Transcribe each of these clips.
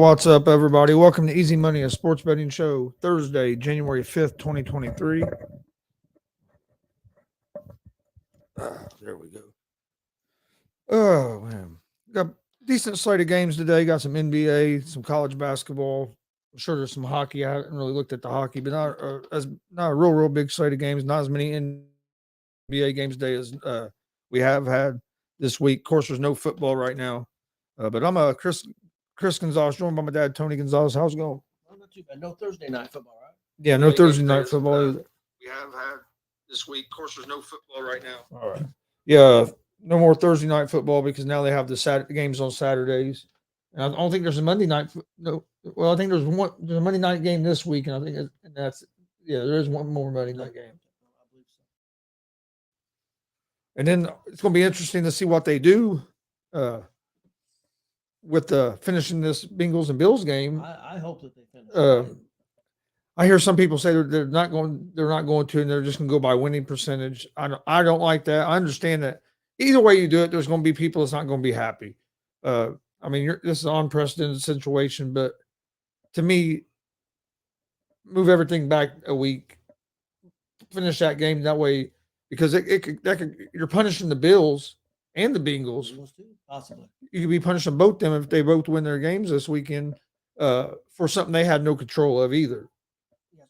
What's up, everybody? Welcome to Easy Money, a sports betting show, Thursday, January 5th, 2023. There we go. Oh, man. Got decent slate of games today. Got some NBA, some college basketball. I'm sure there's some hockey. I haven't really looked at the hockey, but not a real big slate of games. Not as many NBA games today as we have had this week. Of course, there's no football right now. But I'm Chris Gonzalez, joined by my dad, Tony Gonzalez. How's it going? Well, not too bad. No Thursday night football, right? Yeah, no Thursday night football either. We have had this week. Of course, there's no football right now. All right. Yeah, no more Thursday night football because now they have the games on Saturdays. And I don't think there's a Monday night. No, well, I think there's a Monday night game this week, and I think there is one more Monday night game. And then it's going to be interesting to see what they do with finishing this Bengals and Bills game. I hope that they finish. I hear some people say they're not going to, and they're just going to go by winning percentage. I don't like that. I understand that either way you do it, there's going to be people that's not going to be happy. I mean, this is an unprecedented situation, but to me, move everything back a week, finish that game that way, because you're punishing the Bills and the Bengals. Possibly. You could be punishing both them if they both win their games this weekend for something they had no control of either. Yeah,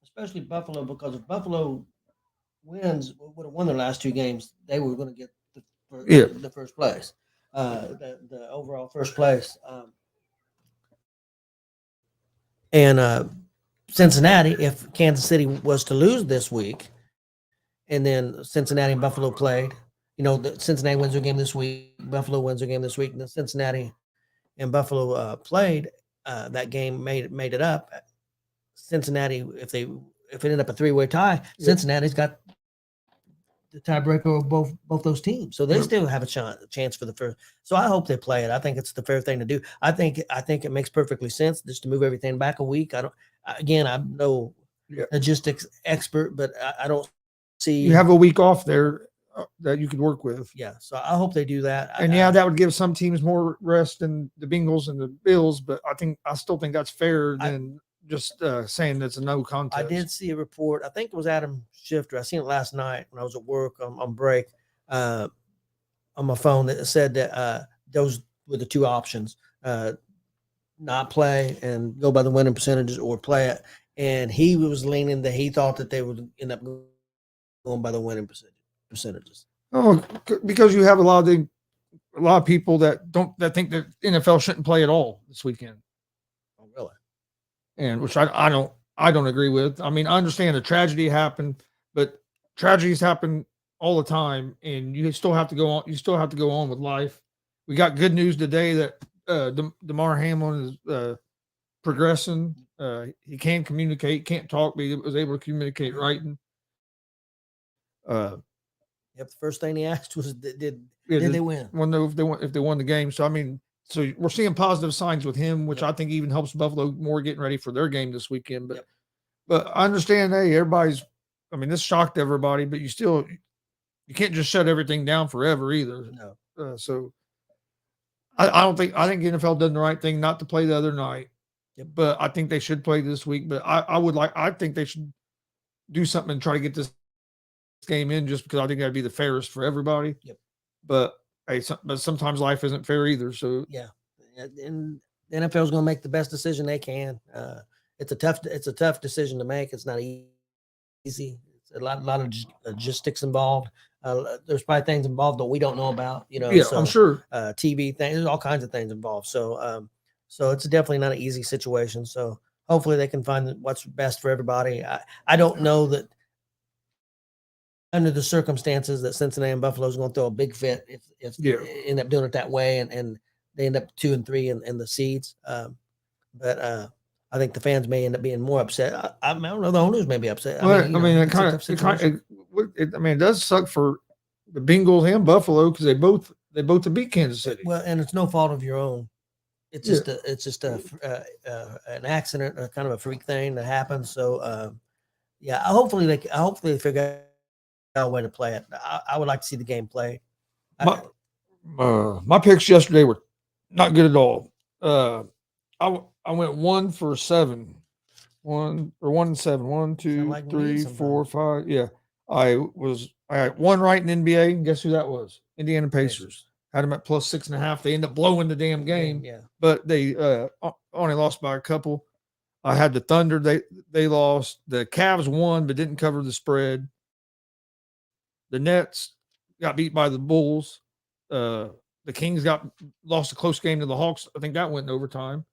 especially Buffalo, because if Buffalo would have won their last two games, they were going to get the first place, the overall first place. And Cincinnati, if Kansas City was to lose this week, and then Cincinnati and Buffalo played, Cincinnati wins their game this week, Buffalo wins their game this week, and then Cincinnati and Buffalo played. That game made it up. Cincinnati, if it ended up a three-way tie, Cincinnati's got the tiebreaker of both those teams, so they still have a chance for the first. So I hope they play it. I think it's the fair thing to do. I think it makes perfectly sense just to move everything back a week. I'm no logistics expert, but I don't see you have a week off there that you could work with. Yeah, so I hope they do that. And that would give some teams more rest than the Bengals and the Bills, but I still think that's fair than just saying that's a no contest. I did see a report. I think it was Adam Schefter. I seen it last night when I was at work on break on my phone that said that those were the two options: not play and go by the winning percentages, or play it. And he was leaning that he thought that they would end up going by the winning percentages. Oh, because you have a lot of people that think that NFL shouldn't play at all this weekend. Oh, really? And which I don't agree with. I mean, I understand a tragedy happened, but tragedies happen all the time, and you still have to go on. You still have to go on with life. We got good news today that Damar Hamlin is progressing. He can communicate, can't talk, but he was able to communicate writing. The first thing he asked was, "Did they win?" If they won the game. So I mean, so we're seeing positive signs with him, which I think even helps Buffalo more getting ready for their game this weekend. But I understand, hey, everybody's. I mean, this shocked everybody, but you can't just shut everything down forever either. No. So I think the NFL done the right thing not to play the other night. Yep. But I think they should play this week. But I think they should do something and try to get this game in, just because I think that'd be the fairest for everybody. Yep. But but sometimes life isn't fair either. So and the NFL is going to make the best decision they can. It's a tough decision to make. It's not easy. It's a lot of logistics involved. There's probably things involved that we don't know about. So, I'm sure. TV things. There's all kinds of things involved. So it's definitely not an easy situation. So hopefully they can find what's best for everybody. I don't know that, under the circumstances, that Cincinnati and Buffalo is going to throw a big fit if they end up doing it that way, and they end up 2-3 in the seeds. But I think the fans may end up being more upset. I don't know. The owners may be upset. It does suck for the Bengals and Buffalo because they both have beat Kansas City. Well, and it's no fault of your own. It's just an accident, kind of a freak thing that happens. So hopefully they figure out a way to play it. I would like to see the game played. My picks yesterday were not good at all. I went 1 for 7. 1 and 7. One, Sound 2, like me 3, 4, sometimes. 5. Yeah. I had one right in NBA, and guess who that was? Indiana Pacers. Had them at plus 6.5. They ended up blowing the damn game, Yeah. but they only lost by a couple. I had the Thunder. They lost. The Cavs won, but didn't cover the spread. The Nets got beat by the Bulls. The Kings lost a close game to the Hawks. I think that went in overtime.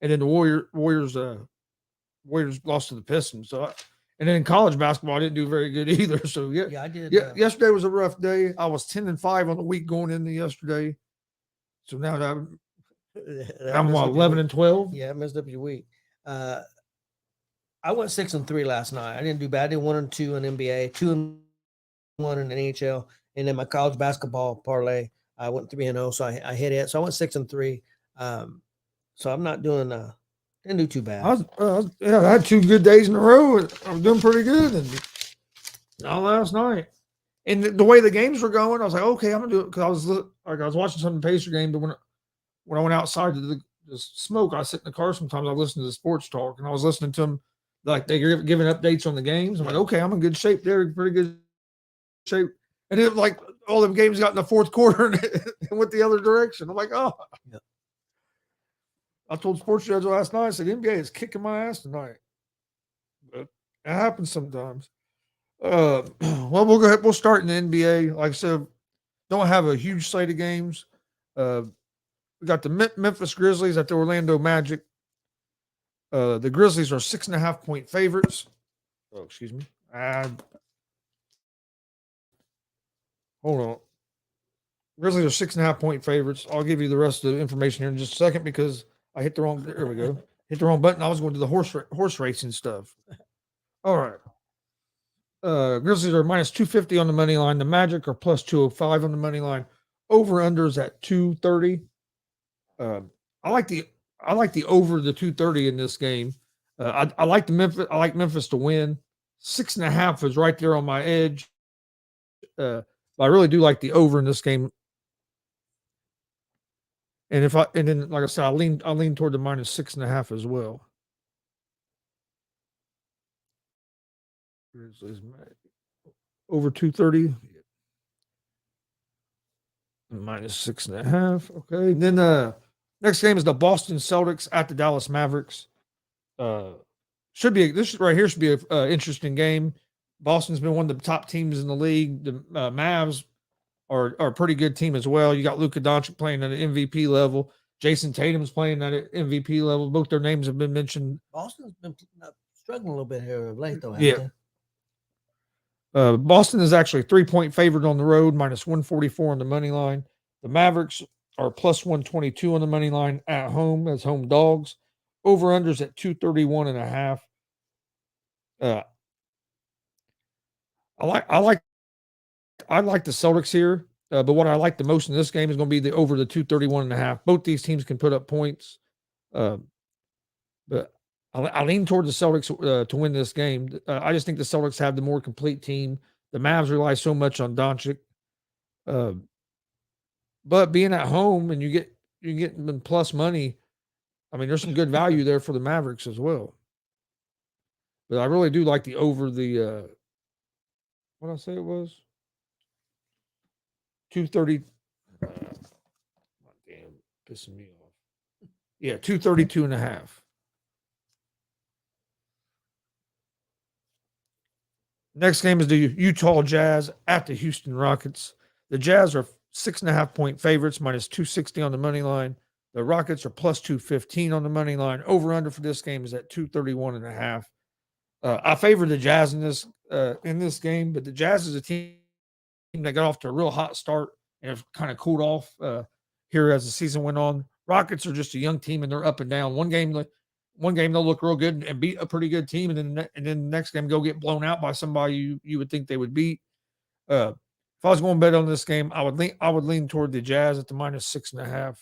And then the Warriors lost to the Pistons. And then in college basketball, I didn't do very good either. So I did. yesterday was a rough day. I was 10-5 on the week going into yesterday. So now I'm 11-12. Yeah, I messed up your week. I went 6-3 last night. I didn't do bad. I did 1-2 in NBA, 2-1 in NHL, and then my college basketball parlay. I went 3-0, so I hit it. So I went 6-3. So I'm not doing. Didn't do too bad. I had 2 good days in a row. And I was doing pretty good. And not last night. And the way the games were going, I was like, okay, I'm gonna do it because I was watching some Pacer game, but when I went outside to smoke, I sit in the car sometimes. I listen to the sports talk, and I was listening to them like they're giving updates on the games. I'm like, okay, I'm in good shape there, pretty good shape. And then like all them games got in the fourth quarter and went the other direction. I'm like, oh. Yeah. I told Sports Judge last night, I said, NBA is kicking my ass tonight. But it happens sometimes. Well, we'll go ahead. We'll start in the NBA. Like I said, don't have a huge slate of games. We got the Memphis Grizzlies at the Orlando Magic. The Grizzlies are 6.5-point favorites. Oh, excuse me. Hold on. Grizzlies are 6.5-point favorites. I'll give you the rest of the information here in just a second because I hit the wrong. There we go. Hit the wrong button. I was going to the horse racing stuff. All right. Grizzlies are minus 250 on the money line. The Magic are plus 205 on the money line. Over unders at 230. I like the over the 230 in this game. I like Memphis to win. 6.5 is right there on my edge. But I really do like the over in this game. And then like I said, I lean toward the minus 6.5 as well. Grizzlies over 230. Minus 6.5. Okay. Then next game is the Boston Celtics at the Dallas Mavericks. This right here should be an interesting game. Boston's been one of the top teams in the league. The Mavs are a pretty good team as well. You got Luka Doncic playing at an MVP level. Jason Tatum's playing at an MVP level. Both their names have been mentioned. Boston's been struggling a little bit here of late, though. Yeah. Boston is actually 3-point favorite on the road, minus 144 on the money line. The Mavericks are plus 122 on the money line at home as home dogs. Over-unders at 231.5. I like the Celtics here, but what I like the most in this game is going to be the over the 231.5. Both these teams can put up points, but I lean toward the Celtics to win this game. I just think the Celtics have the more complete team. The Mavs rely so much on Doncic, but being at home and you get plus money. I mean, there's some good value there for the Mavericks as well. But I really do like the over the what did I say it was? 230. Damn, pissing me off. Yeah, 232.5. Next game is the Utah Jazz at the Houston Rockets. The Jazz are 6.5-point favorites, minus 260 on the money line. The Rockets are plus 215 on the money line. Over under for this game is at 231.5. I favor the Jazz in this game, but the Jazz is a team that got off to a real hot start and have kind of cooled off here as the season went on. Rockets are just a young team and they're up and down. One game they'll look real good and beat a pretty good team, and then the next game go get blown out by somebody you would think they would beat. If I was going to bet on this game, I would lean toward the Jazz at the minus 6.5.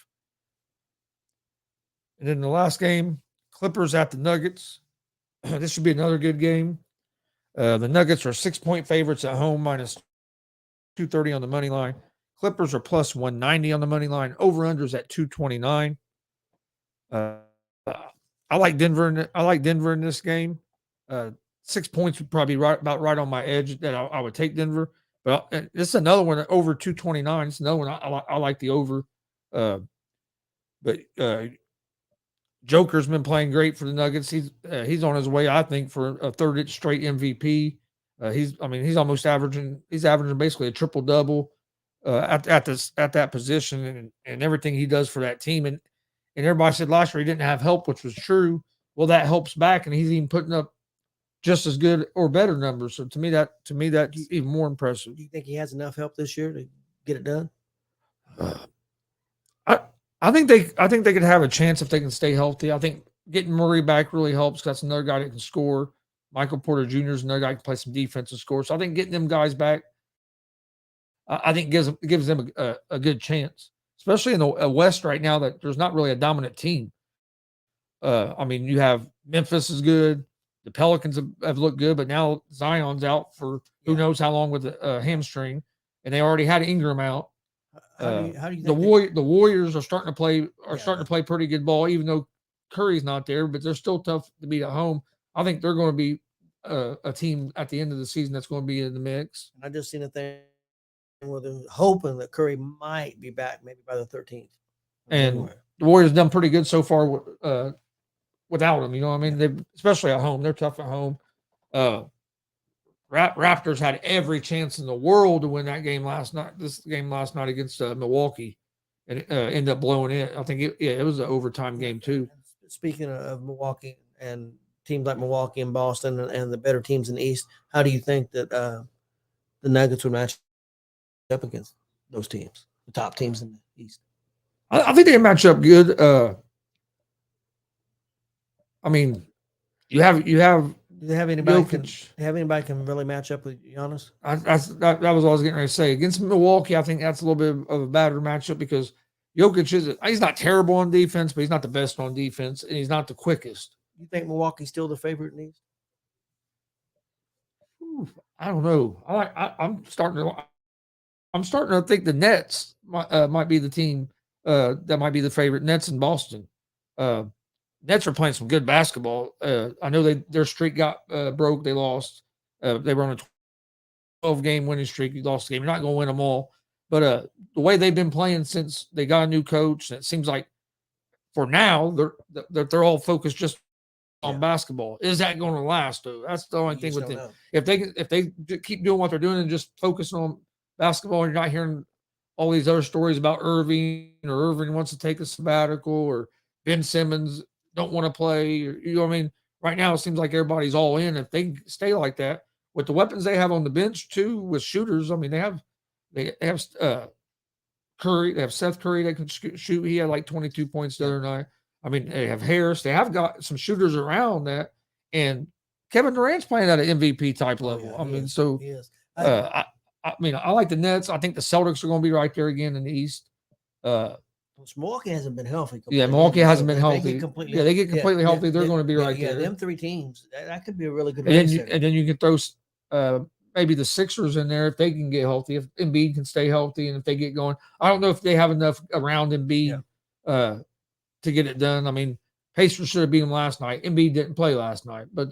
And then the last game, Clippers at the Nuggets. This should be another good game. The Nuggets are 6-point favorites at home, minus 230 on the money line. Clippers are plus 190 on the money line. Over-unders at 229. Uh, I like Denver. I like Denver in this game. 6 points would probably be about right on my edge that I would take Denver. But this is another one over 229. It's another one I like the over. But Joker's been playing great for the Nuggets. He's on his way, I think, for a third straight MVP. He's almost averaging. He's averaging basically a triple double at that position, and everything he does for that team. And everybody said last year he didn't have help, which was true. Well, that helps back, and he's even putting up just as good or better numbers. So to me, that's even more impressive. Do you think he has enough help this year to get it done? I think they could have a chance if they can stay healthy. I think getting Murray back really helps. That's another guy that can score. Michael Porter Jr. is another guy that can play some defense and score. So I think getting them guys back, I think gives them a good chance, especially in the West right now that there's not really a dominant team. You have Memphis is good. The Pelicans have looked good, but now Zion's out for who knows how long with a hamstring, and they already had Ingram out. How do you think the Warriors are starting to play pretty good ball, even though Curry's not there, but they're still tough to beat at home. I think they're going to be a team at the end of the season that's going to be in the mix. I just seen a thing where they're hoping that Curry might be back maybe by the 13th. And the Warriors done pretty good so far without him. You know what I mean? They especially at home, they're tough at home. Raptors had every chance in the world to win that game last night. This game last night against Milwaukee, and ended up blowing it. I think it was an overtime game too. Speaking of Milwaukee and teams like Milwaukee and Boston and the better teams in the East, how do you think that the Nuggets would match up against those teams, the top teams in the East? I think they match up good. You have. Do they have anybody can really match up with Giannis? That was what I was getting ready to say. Against Milwaukee, I think that's a little bit of a better matchup because Jokic he's not terrible on defense, but he's not the best on defense, and he's not the quickest. You think Milwaukee's still the favorite in the East? I don't know. I'm starting to think the Nets might be the team that might be the favorite. Nets in Boston. Nets are playing some good basketball. I know their streak got broke. They lost. They were on a 12-game winning streak. You lost the game. You're not going to win them all. But the way they've been playing since they got a new coach, and it seems like for now they're all focused just on basketball. Is that going to last, though? That's the only thing with them. Know. If they keep doing what they're doing and just focusing on basketball, and you're not hearing all these other stories about Irving wants to take a sabbatical or Ben Simmons don't want to play. You know what I mean? Right now, it seems like everybody's all in. If they stay like that, with the weapons they have on the bench too, with shooters, I mean, they have Curry. They have Seth Curry that can shoot. He had like 22 points the other night. I mean, they have Harris. They have got some shooters around that, and Kevin Durant's playing at an MVP type level. I like the Nets. I think the Celtics are going to be right there again in the East. Milwaukee hasn't been healthy. Completely. Yeah, Milwaukee hasn't been healthy. They get completely healthy. They're going to be right there. Yeah, them three teams. That could be a really good. And then you can throw maybe the Sixers in there if they can get healthy. If Embiid can stay healthy, and if they get going, I don't know if they have enough around Embiid to get it done. I mean, Pacers should have beat them last night. Embiid didn't play last night, but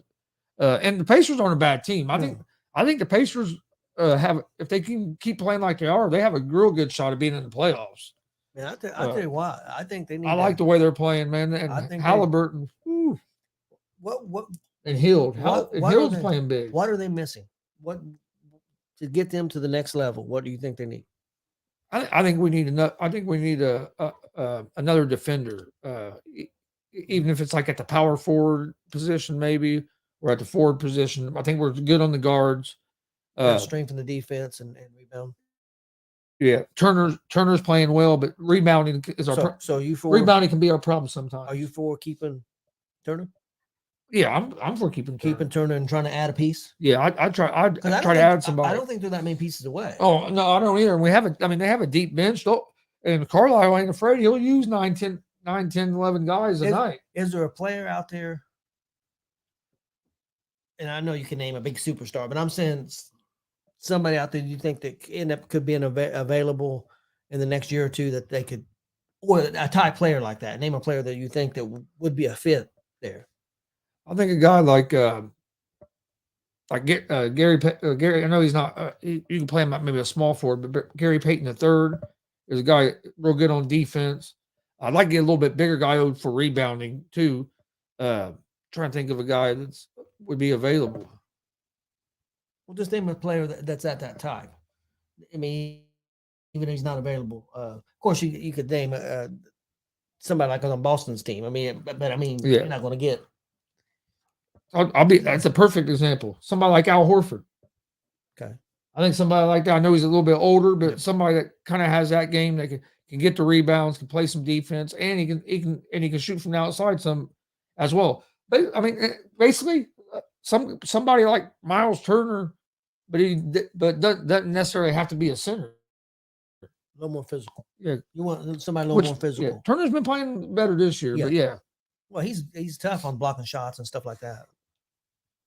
and the Pacers aren't a bad team. I think the Pacers have, if they can keep playing like they are, they have a real good shot of being in the playoffs. Yeah, I'll tell you why. I think they need. I like the way they're playing, man. And I think Halliburton. What and Hield. Hield's playing big. What are they missing? What to get them to the next level? What do you think they need? I think we need another defender, even if it's like at the power forward position, maybe, or at the forward position. I think we're good on the guards. Strengthen the defense and rebound. Yeah, Turner's playing well, but rebounding is our rebounding can be our problem sometimes. Are you for keeping Turner? Yeah, I'm for keeping Turner and trying to add a piece. Yeah, I'd try to add somebody. I don't think there are that many pieces away. Oh no, I don't either. And we have they have a deep bench. And Carlisle ain't afraid. He'll use 9, 10, 11 guys a night. Is there a player out there? And I know you can name a big superstar, but I'm saying somebody out there you think that could be available in the next year or two that they could or a type player like that. Name a player that you think that would be a fit there. I think a guy like Gary. I know he's not. You can play him at maybe a small forward, but Gary Payton III is a guy real good on defense. I'd like to get a little bit bigger guy for rebounding too. Trying to think of a guy that's would be available. Well, just name a player that's at that type. I mean, even if he's not available. Of course, you could name somebody like on Boston's team. I mean, but I mean, Yeah. you're not going to get. I'll be. That's a perfect example. Somebody like Al Horford. Okay. I think somebody like that. I know he's a little bit older, but Yep. somebody that kind of has that game that can get the rebounds, can play some defense, and he can shoot from the outside some as well. But I mean, basically, somebody like Miles Turner, but doesn't necessarily have to be a center. A little more physical. Yeah, you want somebody a little more physical. Yeah, Turner's been playing better this year, but yeah. Well, he's tough on blocking shots and stuff like that.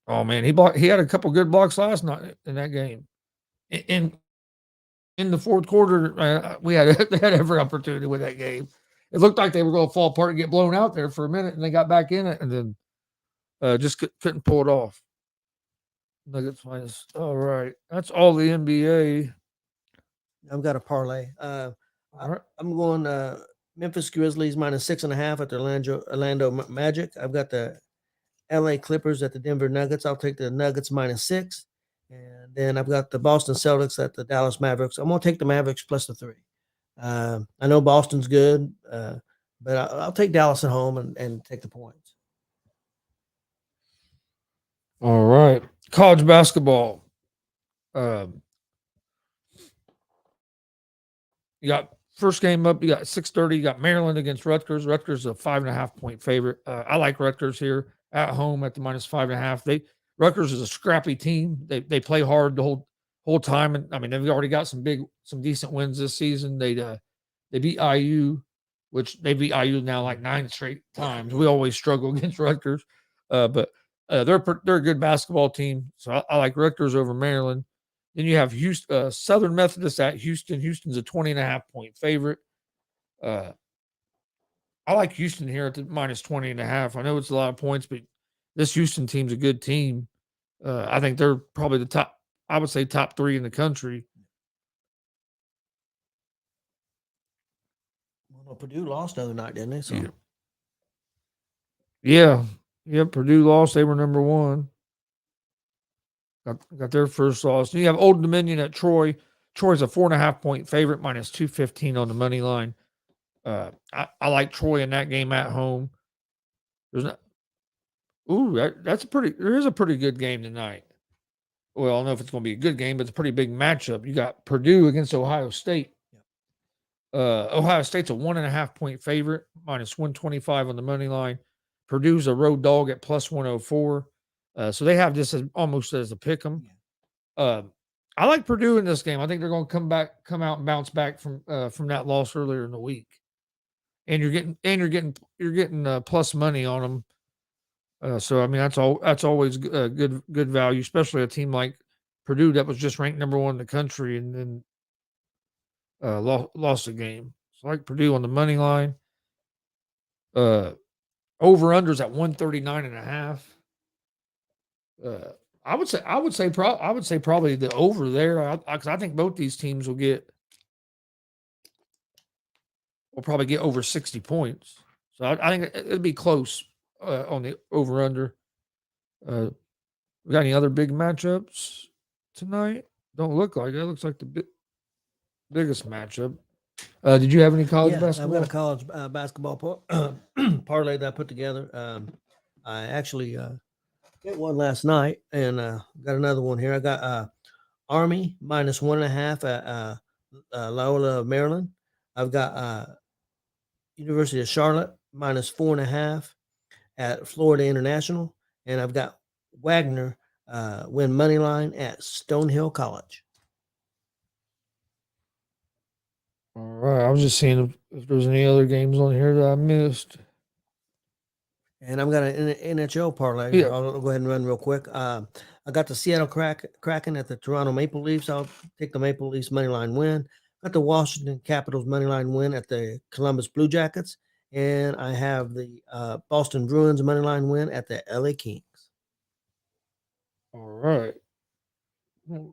Oh man, he had a couple good blocks last night in that game. In the fourth quarter, they had every opportunity with that game. It looked like they were going to fall apart and get blown out there for a minute, and they got back in it, and then just couldn't pull it off. Nuggets minus. All right, that's all the NBA. I've got a parlay. All right. I'm going Memphis Grizzlies minus 6.5 at the Orlando Magic. I've got the LA Clippers at the Denver Nuggets. I'll take the Nuggets minus 6. And then I've got the Boston Celtics at the Dallas Mavericks. I'm going to take the Mavericks plus the 3. I know Boston's good, but I'll take Dallas at home and take the points. All right. College basketball. You got first game up. You got 6:30. You got Maryland against Rutgers. Rutgers is a 5.5 point favorite. I like Rutgers here at home at the minus 5.5. Rutgers is a scrappy team. They play hard the whole time, and I mean they've already got some decent wins this season. They beat IU, which they beat IU now like 9 straight times. We always struggle against Rutgers, but they're a good basketball team. So I like Rutgers over Maryland. Then you have Houston, Southern Methodist at Houston. Houston's a 20.5 point favorite. I like Houston here at the minus 20.5. I know it's a lot of points, but this Houston team's a good team. I think they're probably the top. I would say top 3 in the country. Well, Purdue lost the other night, didn't they? So. Yeah. Purdue lost. They were number 1. Got their first loss. You have Old Dominion at Troy. Troy's a 4.5 point favorite, minus 215 on the money line. I like Troy in that game at home. There's not. Ooh, there is a pretty good game tonight. Well, I don't know if it's going to be a good game, but it's a pretty big matchup. You got Purdue against Ohio State. Ohio State's a 1.5 point favorite, minus 125 on the money line. Purdue's a road dog at plus 104. So they have this almost as a pick 'em. I like Purdue in this game. I think they're going to come out and bounce back from that loss earlier in the week. And you're getting plus money on them. So I mean that's always good value, especially a team like Purdue that was just ranked number 1 in the country and then lost a game. So I like Purdue on the money line. Over unders at 139.5. I would say probably the over there because I think both these teams will probably get over 60 points. So I think it'll be close on the over under. We got any other big matchups tonight? Don't look like it. It looks like the biggest matchup. Did you have any college basketball? I've got a college basketball parlay that I put together. I actually got one last night and got another one here. I got Army minus 1.5 at Loyola, Maryland. I've got University of Charlotte minus 4.5 at Florida International, and I've got Wagner win money line at Stonehill College. All right, I was just seeing if there's any other games on here that I missed. And I've got an NHL parlay. Yeah. I'll go ahead and run real quick. I got the Seattle Kraken at the Toronto Maple Leafs. I'll take the Maple Leafs money line win. got the Washington Capitals money line win at the Columbus Blue Jackets, and I have the Boston Bruins money line win at the LA Kings. All right.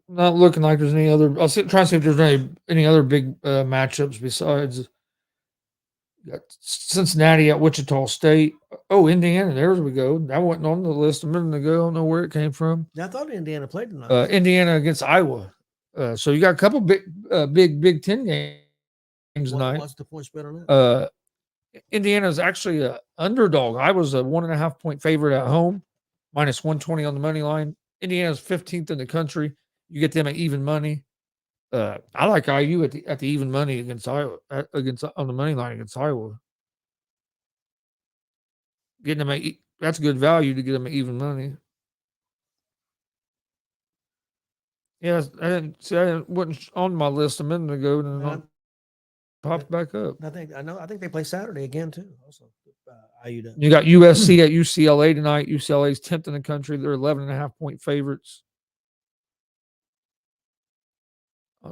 Not looking like there's any other. Trying to see if there's any other big matchups besides got Cincinnati at Wichita State. Oh, Indiana. There we go. That wasn't on the list a minute ago. I don't know where it came from. I thought Indiana played tonight. Indiana against Iowa. So you got a couple Big Ten games tonight. What's the point spread on that? Indiana is actually an underdog. I was a 1.5 point favorite at home, minus 120 on the money line. Indiana's 15th in the country. You get them at even money. I like IU at the even money against Iowa on the money line against Iowa. Getting them that's good value to get them at even money. Yes, I wasn't on my list a minute ago, and then popped back up. I think they play Saturday again too. Also, IU does. You got USC at UCLA tonight. UCLA's 10th in the country. They're 11.5 point favorites. I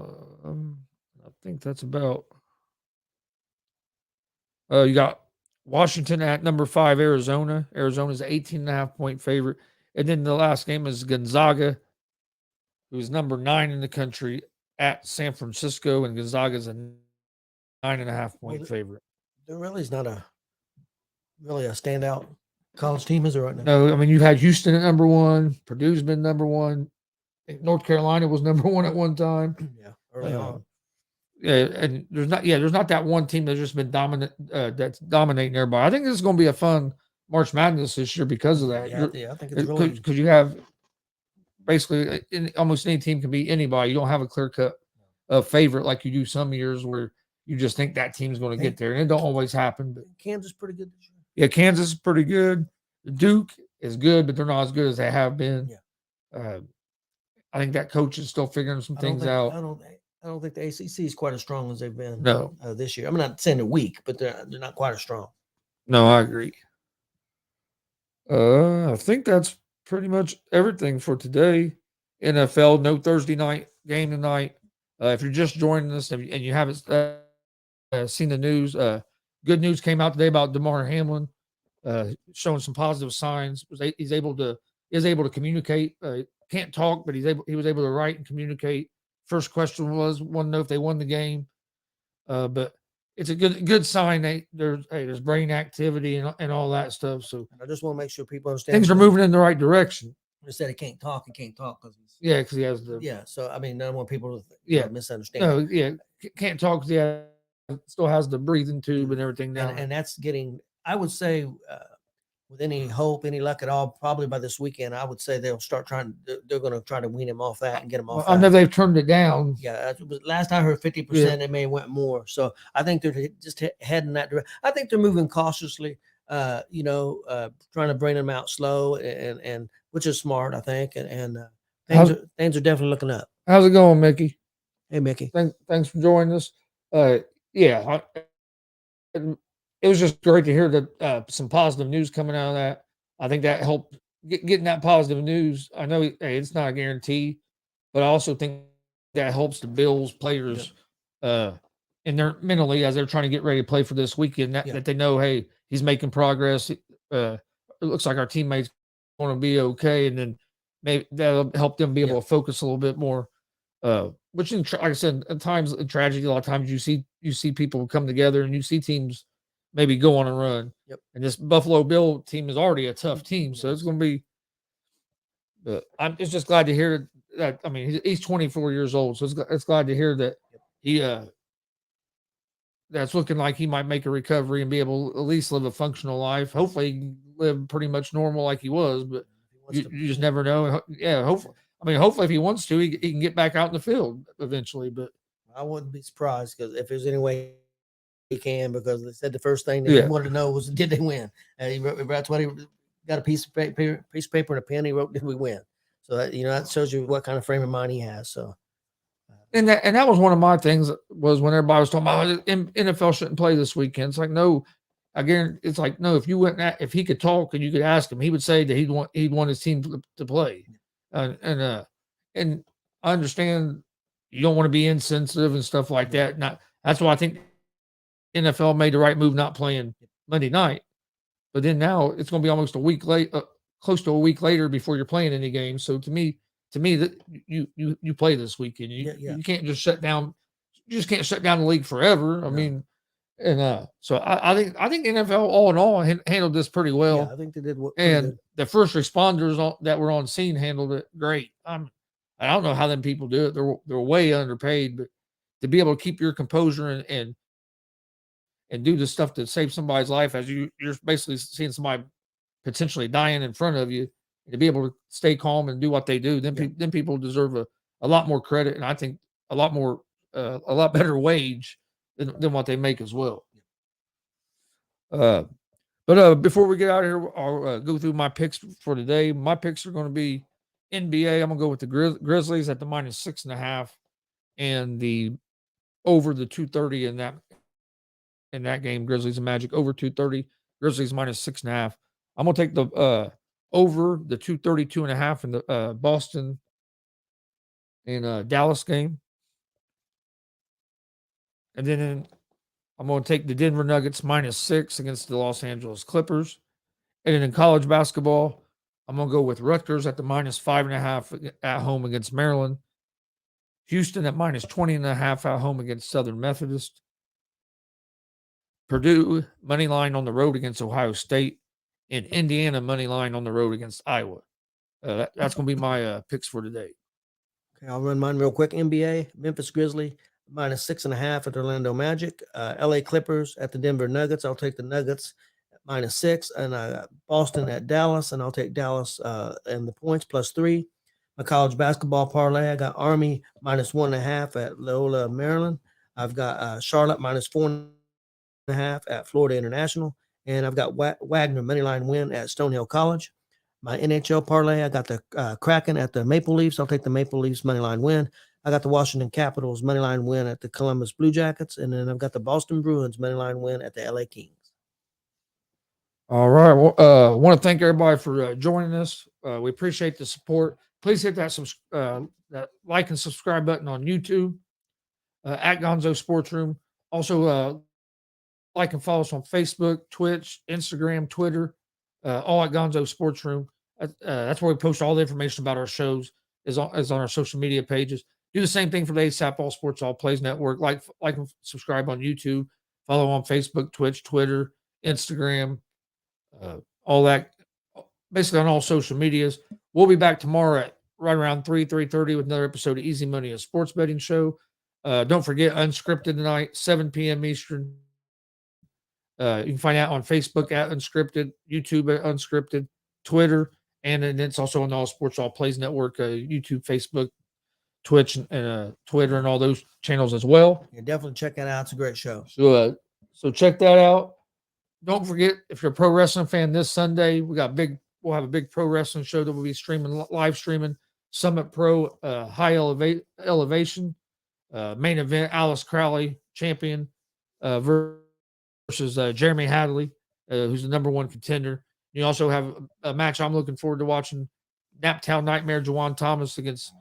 think that's about. You got Washington at number 5, Arizona. Arizona's 18.5 point favorite. And then the last game is Gonzaga, who's number 9 in the country, at San Francisco, and Gonzaga's a 9.5 point favorite. There really is not a standout college team, is there right now? No, I mean, you've had Houston at number 1. Purdue's been number 1. North Carolina was number 1 at one time. Yeah, early on. Yeah, and there's not that one team that's just been dominant that's dominating everybody. I think this is going to be a fun March Madness this year because of that. Yeah, I think it's really because you have basically almost any team can beat anybody. You don't have a clear cut favorite like you do some years where you just think that team's going to get there, and it don't always happen. But Kansas is pretty good this year. Yeah, Kansas is pretty good. Duke is good, but they're not as good as they have been. Yeah. I think that coach is still figuring some things out. I don't think the ACC is quite as strong as they've been this year. I'm not saying they're weak, but they're not quite as strong. No, I agree. I think that's pretty much everything for today. NFL, no Thursday night game tonight. If you're just joining us and you haven't seen the news, good news came out today about DeMar Hamlin showing some positive signs. He's able to communicate. Can't talk, but he was able to write and communicate. First question was, want to know if they won the game, but it's a good sign. There's brain activity and all that stuff. So I just want to make sure people understand things are moving in the right direction. They said he can't talk because because he has So I mean, I don't want people to misunderstand. No, can't talk because still has the breathing tube and everything now, and that's getting. I would say, with any hope, any luck at all, probably by this weekend, I would say they'll start trying. They're going to try to wean him off that and get him off. I know they've turned it down. Yeah, last I heard 50%. It may have went more. So I think they're just heading that direction. I think they're moving cautiously. Trying to bring them out slow and which is smart, I think. And things are definitely looking up. How's it going, Mickey? Hey, Mickey. Thanks for joining us. It was just great to hear that some positive news coming out of that. I think that helped getting that positive news. I know it's not a guarantee, but I also think that helps the Bills players in their mentally as they're trying to get ready to play for this weekend. That they know, hey, he's making progress. It looks like our teammates going to be okay, and then maybe that'll help them be able to focus a little bit more. Which, like I said, at times in tragedy, a lot of times you see people come together and you see teams maybe go on a run. Yep. And this Buffalo Bill team is already a tough team, so it's going to be. I'm just glad to hear that. I mean, he's 24 years old, so it's glad to hear that he that's looking like he might make a recovery and be able to at least live a functional life. Hopefully, he can live pretty much normal like he was, but you just never know. Yeah, hopefully, if he wants to, he can get back out in the field eventually. But I wouldn't be surprised because if there's any way he can, because they said the first thing they wanted to know was, did they win? And that's what he got, a piece of paper and a pen. He wrote, did we win? So that shows you what kind of frame of mind he has. So. And that was one of my things was when everybody was talking about NFL shouldn't play this weekend. It's like, no, again, it's like, no, if he could talk and you could ask him, he would say that he'd want his team to play. And I understand you don't want to be insensitive and stuff like that. That's why I think NFL made the right move not playing Monday night. But then now it's going to be almost a week late, close to a week later before you're playing any games. So to me, that you play this weekend. You can't just shut down. You just can't shut down the league forever. I mean, and so I think the NFL all in all handled this pretty well. Yeah, I think they did. And the first responders that were on scene handled it great. I don't know how them people do it. They're way underpaid, but to be able to keep your composure and do the stuff that saves somebody's life as you're basically seeing somebody potentially dying in front of you, to be able to stay calm and do what they do, then people deserve a lot more credit, and I think a lot better wage than what they make as well. But before we get out of here, I'll go through my picks for today. My picks are going to be NBA. I'm going to go with the Grizzlies at the -6.5 and the over the 230 in that game. Grizzlies and Magic over 230. Grizzlies -6.5. I'm going to take the over the 232.5 in the Boston and Dallas game. And then I'm going to take the Denver Nuggets -6 against the Los Angeles Clippers. And then in college basketball, I'm going to go with Rutgers at the -5.5 at home against Maryland. Houston at -20.5 at home against Southern Methodist. Purdue money line on the road against Ohio State. And Indiana money line on the road against Iowa. That's going to be my picks for today. Okay, I'll run mine real quick. NBA, Memphis Grizzly -6.5 at Orlando Magic. LA Clippers at the Denver Nuggets. I'll take the Nuggets at -6. And Boston at Dallas, and I'll take Dallas and the points +3. My college basketball parlay, I got Army -1.5 at Loyola, Maryland. I've got Charlotte -4.5 at Florida International. And I've got Wagner moneyline win at Stonehill College. My NHL parlay, I got the Kraken at the Maple Leafs. I'll take the Maple Leafs moneyline win. I got the Washington Capitals moneyline win at the Columbus Blue Jackets. And then I've got the Boston Bruins moneyline win at the LA Kings. All right. Well, I want to thank everybody for joining us. We appreciate the support. Please hit that like and subscribe button on YouTube at GonzoSportsRoom. Also, like and follow us on Facebook, Twitch, Instagram, Twitter, all at GonzoSportsRoom. That's where we post all the information about our shows is on our social media pages. Do the same thing for the ASAP All Sports All Plays Network. Like and subscribe on YouTube. Follow on Facebook, Twitch, Twitter, Instagram, all that. Basically on all social medias. We'll be back tomorrow at right around 3:30 with another episode of Easy Money, a sports betting show. Don't forget Unscripted tonight, 7 p.m. Eastern. You can find out on Facebook at Unscripted, YouTube at Unscripted, Twitter, and then it's also on the All Sports All Plays Network, YouTube, Facebook, Twitch, and Twitter, and all those channels as well. Yeah, definitely check that out. It's a great show. So check that out. Don't forget, if you're a pro wrestling fan, this Sunday we'll have a big pro wrestling show that we'll be live streaming. Summit Pro High Elevation main event. Alice Crowley champion versus Jeremy Hadley, who's the #1 contender. You also have a match I'm looking forward to watching: Naptown Nightmare Juwan Thomas against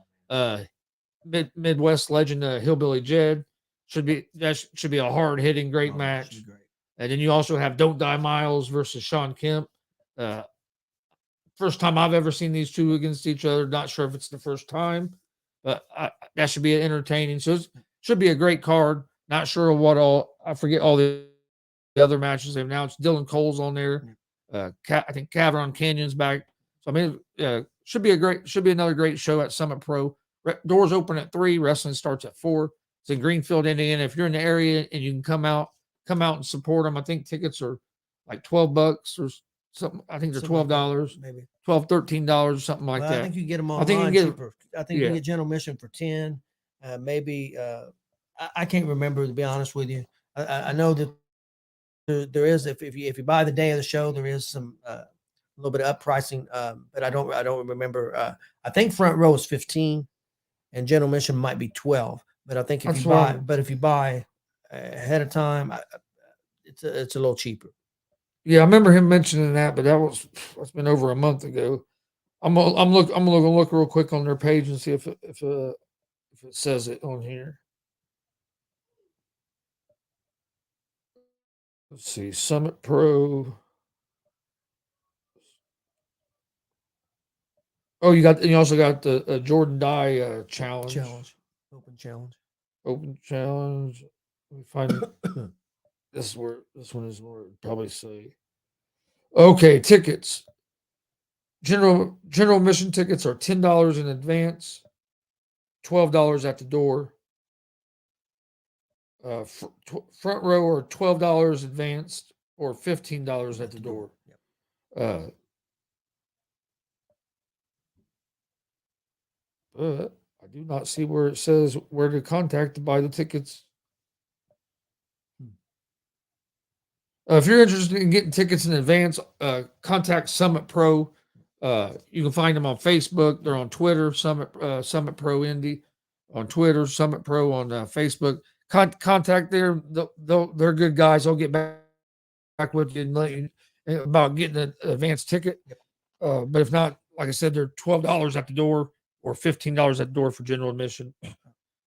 Midwest legend Hillbilly Jed. Should be a hard hitting, great match. And then you also have Don't Die Miles versus Sean Kemp. First time I've ever seen these two against each other. Not sure if it's the first time, but that should be entertaining. So it should be a great card. Not sure what all. I forget all the other matches they've announced. Dylan Cole's on there. I think Cavern Canyon's back. So I mean, should be another great show at Summit Pro. Doors open at 3. Wrestling starts at 4. It's in Greenfield, Indiana. If you're in the area and you can come out and support them. I think tickets are like $12 or something. I think they're $12, maybe $12, $13 or something like that. I think you can get them online cheaper. I think you can get General Mission for 10. Maybe I can't remember, to be honest with you. I know that there is, if you buy the day of the show, there is some a little bit of up pricing, but I don't remember. I think front row is 15, and General Mission might be 12. But I think if you buy ahead of time, it's a little cheaper. Yeah, I remember him mentioning that, but that's been over a month ago. I'm gonna look real quick on their page and see if if it says it on here. Let's see, Summit Pro. Oh, you also got the Jordan Dye challenge. Open challenge. Open challenge. Let me find this one is where it'd probably say. Okay, tickets. General admission tickets are $10 in advance, $12 at the door. Front row are $12 advanced or $15 at the door. Yep. But I do not see where it says where to contact to buy the tickets. If you're interested in getting tickets in advance, contact Summit Pro. You can find them on Facebook. They're on Twitter, Summit Pro Indy on Twitter, Summit Pro on Facebook. Contact them. They're good guys. They'll get back with you and let you about getting an advance ticket. But if not, like I said, they're $12 at the door or $15 at the door for general admission.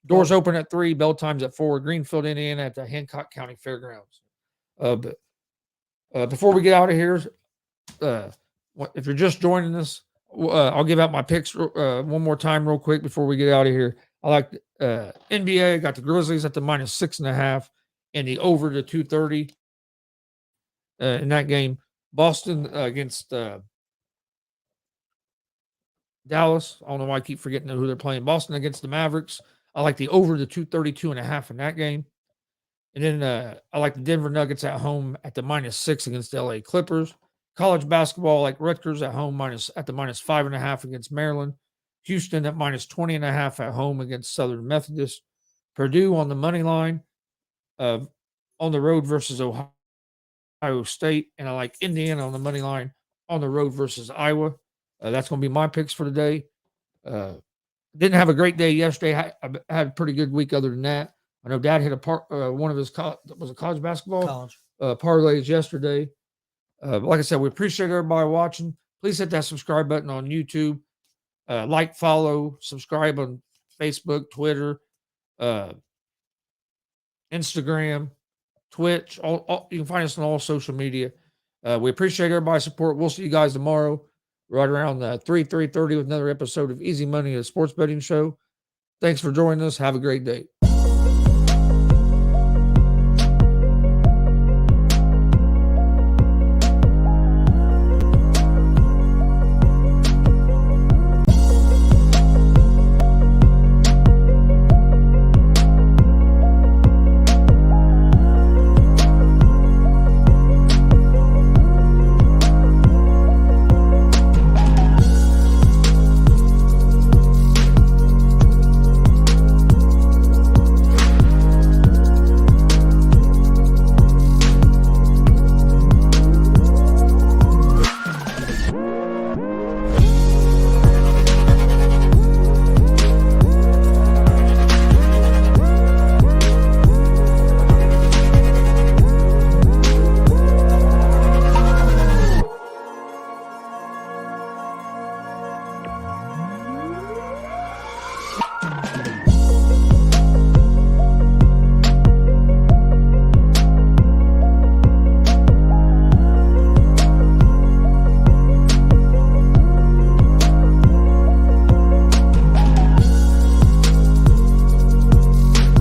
Doors open at 3, bell times at 4, Greenfield, Indiana at the Hancock County Fairgrounds. But before we get out of here, if you're just joining us, I'll give out my picks one more time real quick before we get out of here. I like NBA. I got the Grizzlies at the -6.5 and the over to 230 in that game. Boston against Dallas. I don't know why I keep forgetting who they're playing. Boston against the Mavericks. I like the over the 232.5 in that game. And then I like the Denver Nuggets at home at the -6 against the LA Clippers. College basketball, like Rutgers at home at the -5.5 against Maryland. Houston at -20.5 at home against Southern Methodist. Purdue on the money line on the road versus Ohio State. And I like Indiana on the money line on the road versus Iowa. That's going to be my picks for today. Didn't have a great day yesterday. I had a pretty good week other than that. I know Dad hit one of his college basketball parlays yesterday. Like I said, we appreciate everybody watching. Please hit that subscribe button on YouTube. Like, follow, subscribe on Facebook, Twitter, Instagram, Twitch. You can find us on all social media. We appreciate everybody's support. We'll see you guys tomorrow, right around 3:30 with another episode of Easy Money, a sports betting show. Thanks for joining us. Have a great day.